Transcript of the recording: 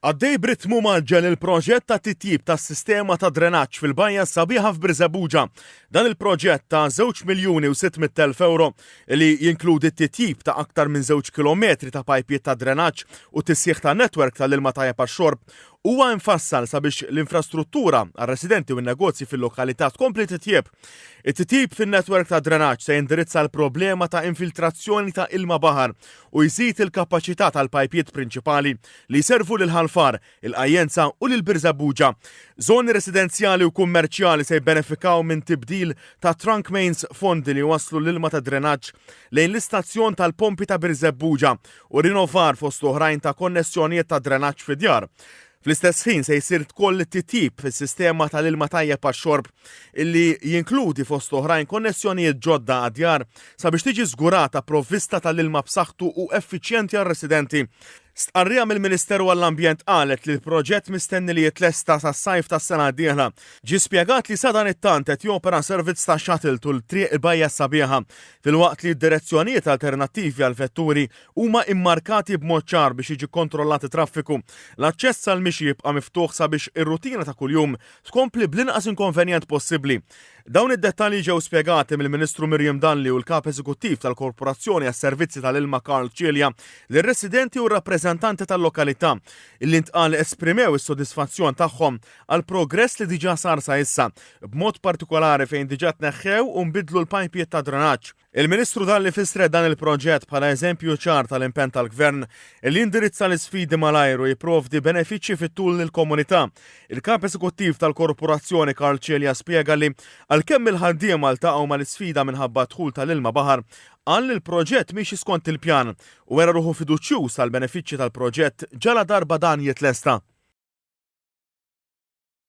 Għaddej b'ritmu maġġel il-proġett ta' titjib tas-sistema ta' drenaġġ fil-bajja sabiħa f'Biżebbuġa. Dan il-proġett ta' 2,600,000 euro li jinkludi t-titjib ta' aktar minn 2 kilometri ta' pajpiet ta' drenaġġ u tissieħ ta' netwerk tal-ilma tajjeb għax-xorb huwa infassal sabiex l-infrastruttura għar-residenti u n-negozji fil-lokalità tkompli titjib. It-titjib fin-netwerk ta' drenaġġ se jindirizza l-problema ta' infiltrazzjoni ta' ilma baħar u jżid il-kapaċità tal-pajpiet prinċipali li jservu lil ħalfar, il-Qajjenza u lil Biżebbuġa. Żoni residenzjali u kummerċjali se jbenefikaw minn tibdil ta' trunk mains fondi li waslu l-ilma ta' drenaġġ lejn l-istazzjon tal-pompi ta' Biżebbuġa u rinnovar fost oħrajn ta' konnessjonijiet ta' drenaġġ fid-djar. Fl-istess ħin se jsir tkoll titjib fis-sistema tal-ilma tajjeb għax-xorb illi jinkludi fost oħrajn konnessjonijiet ġodda għad-djar sabiex tiġi żgurata provvista tal-ilma b'saħħtu u effiċjenti għar-residenti. Stqarrija mill-Ministeru għall-Ambjent qalet li l-proġett mistenni li jitlesta sas-sajf tas-sena d-dieħla. Ġie spjegat li sa dan it-tant qed jopera servizz ta' shuttle tul triq il-bajja sabiħa filwaqt li d-direzzjonijiet alternattivi għal vetturi huma immarkati b'mod ċar biex jiġi kontrollat traffiku. L-aċċess għal mixi jibqa' miftuħ sabiex ir-rutina ta' kuljum tkompli bl-inqas inkonvenjent possibbli. Dawn id-dettalji ġew spjegati mill-Ministru Miriam Dalli u l-Kap Eżekuttiv tal-Korporazzjoni għas-Servizzi tal-Ilma Karl Cilia lir-residenti u rappreżentanti tal-lokalità illi ntqal esprimew is-sodisfazzjon tagħhom għal progress li diġà sar sa issa, b'mod partikolari fejn diġà tneħħew u nbidlu l-pajpijiet ta' drenaġġ. Il-Ministru Dalli fisred dan il-proġett bħala eżempju ċar tal-impenn tal-Gvern li indirizza l-isfidi malajr u jipprovdi benefiċċji fit-tul lill-komunità. Il-Kap Eżekuttiv tal-Korporazzjoni Karl Cilia spjega li għalkemm il-ħaddiema ltaqgħu mal-isfida minħabba dħul tal-ilma baħar, qal il-proġett mixi skont il-pjan u wera ruħu fiduċjuż għall-benefiċċji tal-proġett ġala darba dan jitlesta.